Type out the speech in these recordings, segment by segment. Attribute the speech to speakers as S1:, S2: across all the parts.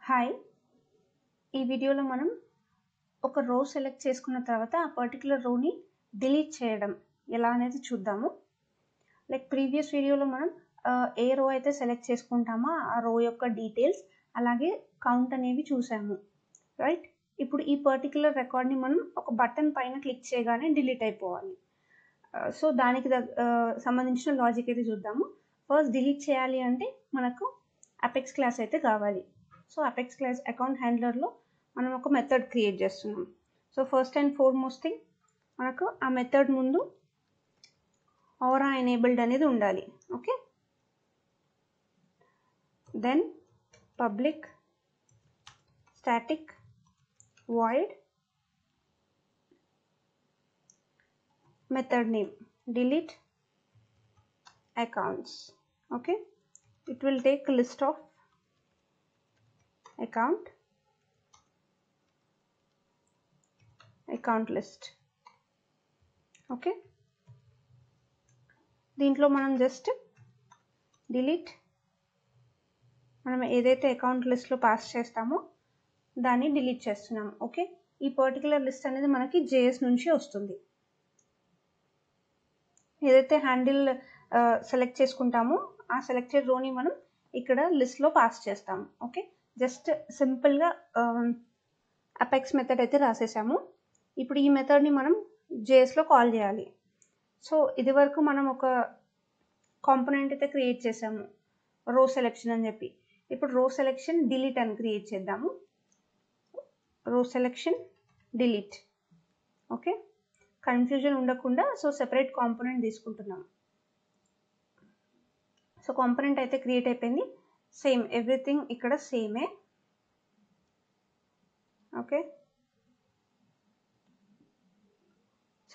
S1: Hi, ఈ వీడియోలో మనం ఒక రో సెలెక్ట్ చేసుకున్న తర్వాత ఆ పర్టికులర్ రోని డిలీట్ చేయడం ఎలా అనేది చూద్దాము. లైక్ ప్రీవియస్ వీడియోలో మనం ఏ రో అయితే సెలెక్ట్ చేసుకుంటామో ఆ రో యొక్క డీటెయిల్స్ అలాగే కౌంట్ అనేవి చూసాము, రైట్? ఇప్పుడు ఈ పర్టికులర్ రికార్డ్ని మనం ఒక బటన్ పైన క్లిక్ చేయగానే డిలీట్ అయిపోవాలి. సో దానికి సంబంధించిన లాజిక్ అయితే చూద్దాము. ఫస్ట్ డిలీట్ చేయాలి అంటే మనకు అపెక్స్ క్లాస్ అయితే కావాలి. సో అపెక్స్ క్లాస్ అకౌంట్ హ్యాండ్లర్లో మనం ఒక మెథడ్ క్రియేట్ చేస్తున్నాం. So first and foremost thing మనకు ఆ మెథడ్ ముందు ఆరా ఎనేబుల్డ్ అనేది ఉండాలి. Okay, then public static void method name delete accounts. Okay, it will take a list of account list. Okay, దీంట్లో మనం జస్ట్ డిలీట్ మనం ఏదైతే అకౌంట్ లిస్ట్లో పాస్ చేస్తామో దాన్ని డిలీట్ చేస్తున్నాం. ఓకే, ఈ పర్టికులర్ లిస్ట్ అనేది మనకి జేఎస్ నుంచి వస్తుంది. ఏదైతే హ్యాండిల్ సెలెక్ట్ చేసుకుంటామో ఆ సెలెక్టెడ్ రోని మనం ఇక్కడ లిస్ట్లో పాస్ చేస్తాము. ఓకే, జస్ట్ సింపుల్గా అపెక్స్ మెథడ్ అయితే రాసేసాము. ఇప్పుడు ఈ మెథడ్ని మనం జేఎస్లో కాల్ చేయాలి. సో ఇది వరకు మనం ఒక కాంపోనెంట్ అయితే క్రియేట్ చేసాము, రో సెలెక్షన్ అని చెప్పి. ఇప్పుడు రో సెలెక్షన్ డిలీట్ అని క్రియేట్ చేద్దాము. రో సెలెక్షన్ డిలీట్. ఓకే, కన్ఫ్యూజన్ ఉండకుండా సో సెపరేట్ కాంపోనెంట్ తీసుకుంటున్నాం. సో కాంపోనెంట్ అయితే క్రియేట్ అయిపోయింది. సేమ్ ఎవ్రీథింగ్ ఇక్కడ సేమే. ఓకే,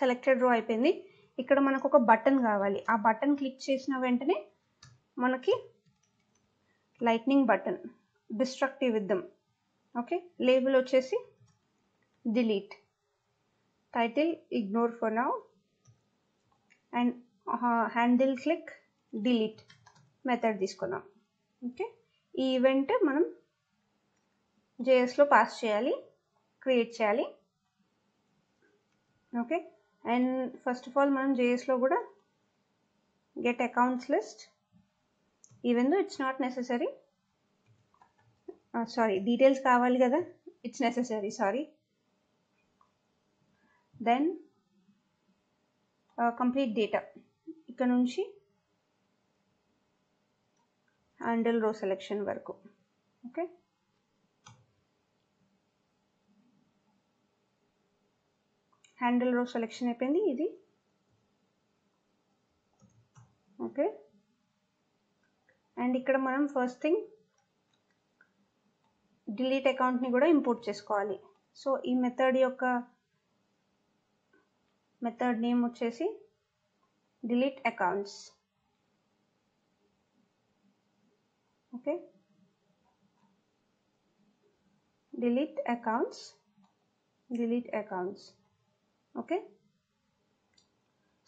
S1: సెలెక్టెడ్ రో అయిపోయింది. ఇక్కడ మనకు ఒక బటన్ కావాలి. ఆ బటన్ క్లిక్ చేసిన వెంటనే మనకి లైట్నింగ్ బటన్ డిస్ట్రక్టివ్ ఇద్దాం. ఓకే, లేబుల్ వచ్చేసి delete, title ignore for now and handle click delete method తీసుకున్నాం. ఓకే, ఈ ఈవెంట్ మనం జేఎస్లో పాస్ చేయాలి, క్రియేట్ చేయాలి. Okay, and first of all మనం జేఎస్లో కూడా get accounts list even though it's not necessary, sorry details కావాలి కదా, it's necessary, sorry. Then complete data ఇక్కడ నుంచి హ్యాండిల్ రో సెలెక్షన్ వరకు. ఓకే, హ్యాండిల్ రో సెలెక్షన్ అయిపోయింది ఇది. ఓకే, అండ్ ఇక్కడ మనం ఫస్ట్ థింగ్ డిలీట్ అకౌంట్ని కూడా ఇంపోర్ట్ చేసుకోవాలి. సో ఈ మెథడ్ యొక్క మెథడ్ నేమ్ వచ్చేసి delete accounts. Okay, delete accounts. Okay,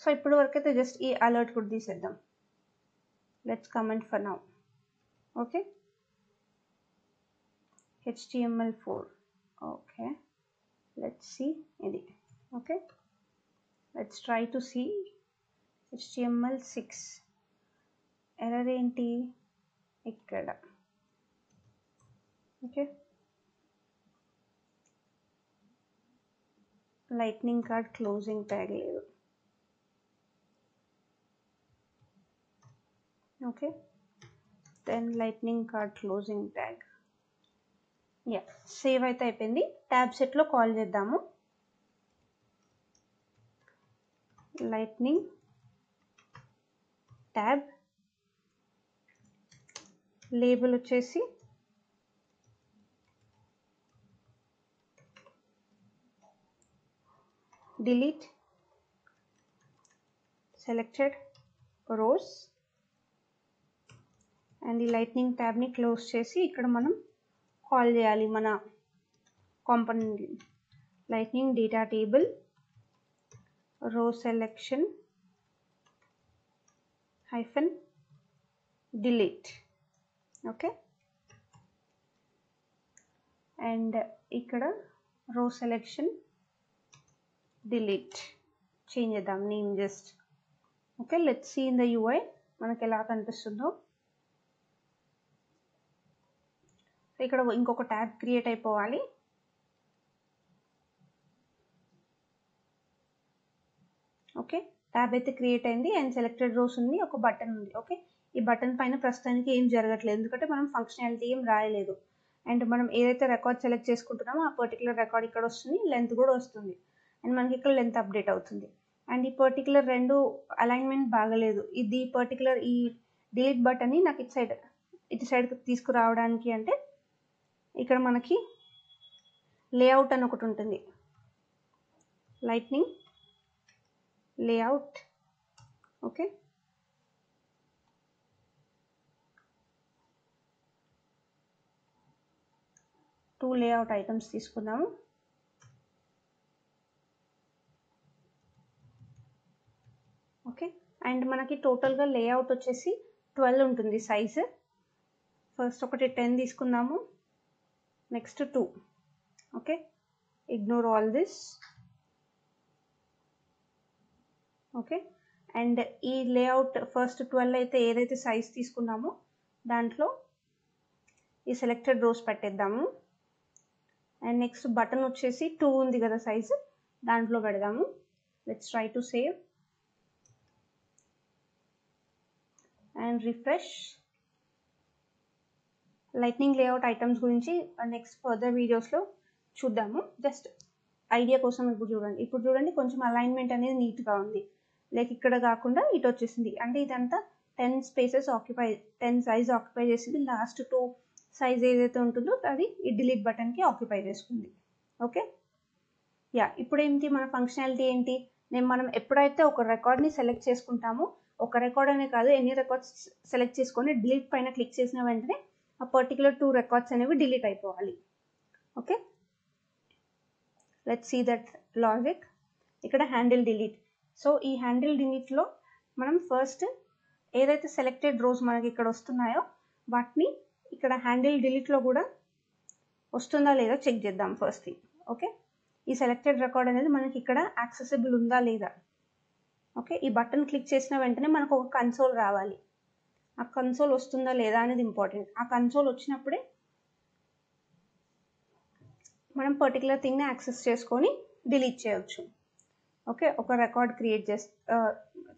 S1: so ఇప్పుడు వరకు అయితే జస్ట్ ఈ అలర్ట్ కూడా తీసేద్దాం. Let's comment for now. Okay, HTML4. Okay, let's see ఇది. Okay, let's try to see HTML6. Error ఏంటి ఇక్కడ? Okay, lightning card closing tag లేదు. Okay, then lightning card closing tag. Yeah, save అయితే అయిపోయింది. Tab సెట్లో call చేద్దాము. Lightning tab, label వచ్చేసి delete selected rows and ఈ లైట్నింగ్ ట్యాబ్ని క్లోజ్ చేసి ఇక్కడ మనం కాల్ చేయాలి మన component. Lightning data table row selection hyphen delete. Okay, and ఇక్కడ రో సెలెక్షన్ డిలీట్ చేంజ్ చేద్దాం name just. Okay, let's see in the UI మనకి ఎలా కనిపిస్తుందో. ఇక్కడ ఇంకొక ట్యాబ్ క్రియేట్ అయిపోవాలి. ఓకే, ట్యాబ్ అయితే క్రియేట్ అయింది అండ్ సెలెక్టెడ్ రోస్ ఉంది, ఒక బటన్ ఉంది. ఓకే, ఈ బటన్ పైన ప్రస్తుతానికి ఏం జరగట్లేదు ఎందుకంటే మనం ఫంక్షనాలిటీ ఏం రాయలేదు. అండ్ మనం ఏదైతే రికార్డ్ సెలెక్ట్ చేసుకుంటున్నామో ఆ పర్టికులర్ రికార్డ్ ఇక్కడ వస్తుంది, లెంత్ కూడా వస్తుంది అండ్ మనకి ఇక్కడ లెంత్ అప్డేట్ అవుతుంది. అండ్ ఈ పర్టికులర్ రెండు అలైన్మెంట్ బాగలేదు. ఇది పర్టికులర్ ఈ డిలీట్ బటన్ని నాకు ఇటు సైడ్ తీసుకురావడానికి అంటే ఇక్కడ మనకి లేఅవుట్ అని ఒకటి ఉంటుంది, lightning layout. Okay, two layout items తీసుకుందాము. ఓకే, అండ్ మనకి టోటల్గా లేఅవుట్ వచ్చేసి 12 ఉంటుంది సైజు. ఫస్ట్ ఒకటి 10 తీసుకుందాము, next 2. Okay, ignore all this. Okay, and ఈ లేఅవుట్ ఫస్ట్ 12 అయితే ఏదైతే సైజ్ తీసుకున్నామో దాంట్లో ఈ సెలెక్టెడ్ రోస్ పెట్టేద్దాము. అండ్ నెక్స్ట్ బటన్ వచ్చేసి 2 ఉంది కదా సైజు, దాంట్లో పెడదాము. Let's try to save and refresh. Lightning layout items గురించి నెక్స్ట్ ఫర్దర్ వీడియోస్లో చూద్దాము. జస్ట్ ఐడియా కోసం ఇప్పుడు చూడండి కొంచెం అలైన్మెంట్ అనేది నీట్గా ఉంది. లైక్ ఇక్కడ కాకుండా ఇటు వచ్చేసింది, అంటే ఇదంతా 10 స్పేసెస్ 10 సైజ్ ఆక్యుపై చేసింది. లాస్ట్ 2 సైజ్ ఏదైతే ఉంటుందో అది ఈ డిలీట్ బటన్కి ఆక్యుపై చేసుకుంది. ఓకే, యా, ఇప్పుడు ఏంటి మన ఫంక్షనాలిటీ ఏంటి, మనం ఎప్పుడైతే ఒక రికార్డ్ని సెలెక్ట్ చేసుకుంటామో, ఒక రికార్డ్ అనే కాదు ఎన్ని రికార్డ్స్ సెలెక్ట్ చేసుకొని డిలీట్ పైన క్లిక్ చేసిన వెంటనే ఆ పర్టికులర్ 2 రికార్డ్స్ అనేవి డిలీట్ అయిపోవాలి. Okay, let's see that logic. ఇక్కడ హ్యాండిల్ డిలీట్. సో ఈ హ్యాండిల్ డిలీట్లో మనం ఫస్ట్ ఏదైతే సెలెక్టెడ్ రోస్ మనకి ఇక్కడ వస్తున్నాయో వాటిని ఇక్కడ హ్యాండిల్ డిలీట్లో కూడా వస్తుందా లేదా చెక్ చేద్దాం ఫస్ట్ థింగ్. ఓకే, ఈ సెలెక్టెడ్ రికార్డ్ అనేది మనకి ఇక్కడ యాక్సెసిబుల్ ఉందా లేదా. ఓకే, ఈ బటన్ క్లిక్ చేసిన వెంటనే మనకు ఒక కన్సోల్ రావాలి. ఆ కన్సోల్ వస్తుందా లేదా అనేది ఇంపార్టెంట్. ఆ కన్సోల్ వచ్చినప్పుడే మనం పర్టికులర్ థింగ్ని యాక్సెస్ చేసుకొని డిలీట్ చేయవచ్చు. ఓకే, ఒక రికార్డ్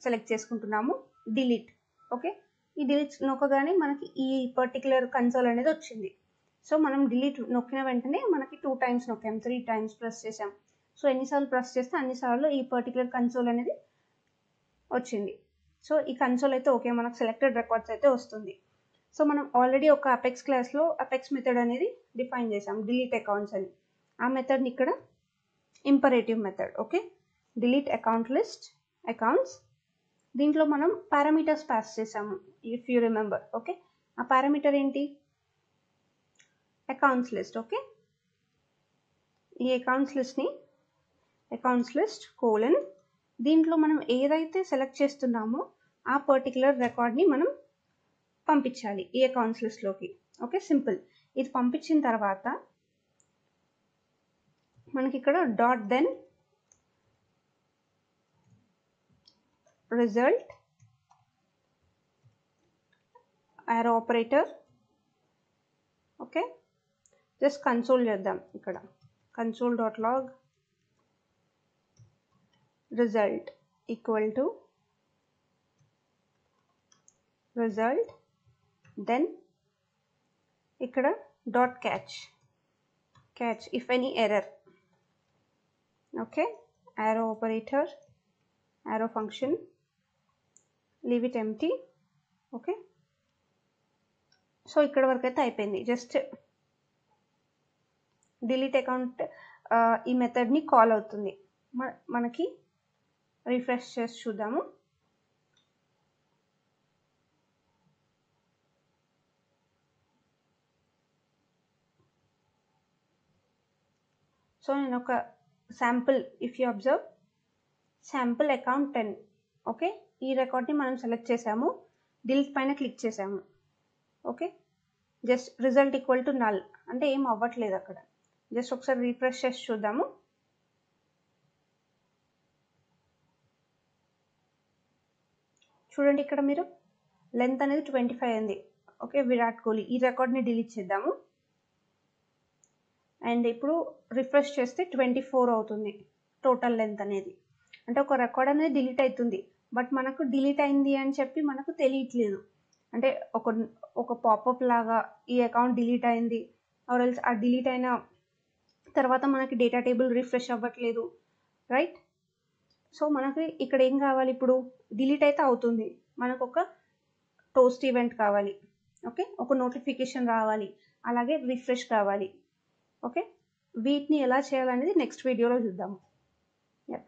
S1: సెలెక్ట్ చేసుకుంటున్నాము, డిలీట్. ఓకే, ఈ డిలీట్ నొక్కగానే మనకి ఈ పర్టికులర్ కన్సోల్ అనేది వచ్చింది. సో మనం డిలీట్ నొక్కిన వెంటనే మనకి 2 టైమ్స్ నొక్కాం, 3 టైమ్స్ ప్రెస్ చేసాం. సో ఎన్నిసార్లు ప్రెస్ చేస్తే అన్నిసార్లు ఈ పర్టికులర్ కన్సోల్ అనేది వచ్చింది. సో ఈ కన్సోల్ అయితే ఓకే, మనకు సెలెక్టెడ్ రికార్డ్స్ అయితే వస్తుంది. సో మనం ఆల్రెడీ ఒక అపెక్స్ క్లాస్లో అపెక్స్ మెథడ్ అనేది డిఫైన్ చేసాం, డిలీట్ అకౌంట్స్ అని. ఆ మెథడ్ని ఇక్కడ imperative method. Okay, delete account list accounts. దీంట్లో మనం పారామీటర్స్ పాస్ చేసాము ఇఫ్ యూ రిమెంబర్. ఓకే, ఆ పారామీటర్ ఏంటి, అకౌంట్స్ లిస్ట్. ఓకే, ఈ అకౌంట్స్ లిస్ట్ని అకౌంట్స్ లిస్ట్ కోలన్, దీంట్లో మనం ఏదైతే సెలెక్ట్ చేస్తున్నామో ఆ పర్టికులర్ రికార్డ్ని మనం పంపించాలి ఈ అకౌంట్స్ లిస్ట్లోకి. Okay, simple. ఇది పంపించిన తర్వాత మనకి ఇక్కడ dot then result arrow operator. Okay, just console చేద్దాం. ఇక్కడ console dot log result equal to result, then ఇక్కడ dot catch if any error. Okay, arrow operator, arrow function, leave it empty. Okay, so ఇక్కడ వరకు అయితే అయిపోయింది. Just delete account ఈ మెథడ్ని call అవుతుంది. మనకి రిఫ్రెష్ చేసి చూద్దాము. సో నేను ఒక sample, if you observe sample account 10. Okay, ఈ రికార్డ్ని మనం సెలెక్ట్ చేసాము, డిలీట్ పైన క్లిక్ చేసాము. Okay, just result equal to null అంటే ఏం అవ్వట్లేదు అక్కడ. జస్ట్ ఒకసారి రీఫ్రెష్ చేసి చూద్దాము. చూడండి ఇక్కడ మీరు లెంత్ అనేది 25 ఉంది. ఓకే, విరాట్ కోహ్లీ. ఈ రికార్డ్ని డిలీట్ చేద్దాము. అండ్ ఇప్పుడు రిఫ్రెష్ చేస్తే 24 అవుతుంది టోటల్ లెంత్ అనేది. అంటే ఒక రికార్డ్ అనేది డిలీట్ అవుతుంది, బట్ మనకు డిలీట్ అయింది అని చెప్పి మనకు తెలియట్లేదు. అంటే ఒక పాపప్ లాగా ఈ అకౌంట్ డిలీట్ అయింది, ఆర్ ఎల్స్ ఆ డిలీట్ అయిన తర్వాత మనకి డేటా టేబుల్ రిఫ్రెష్ అవ్వట్లేదు, రైట్? సో మనకి ఇక్కడ ఏం కావాలి, ఇప్పుడు డిలీట్ అయితే అవుతుంది, మనకు ఒక టోస్ట్ ఈవెంట్ కావాలి. ఓకే, ఒక నోటిఫికేషన్ రావాలి, అలాగే రిఫ్రెష్ కావాలి. ఓకే, వీటిని ఎలా చేయాలనేది నెక్స్ట్ వీడియోలో చూద్దాము.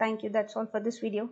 S1: Thank you. That's all for this video.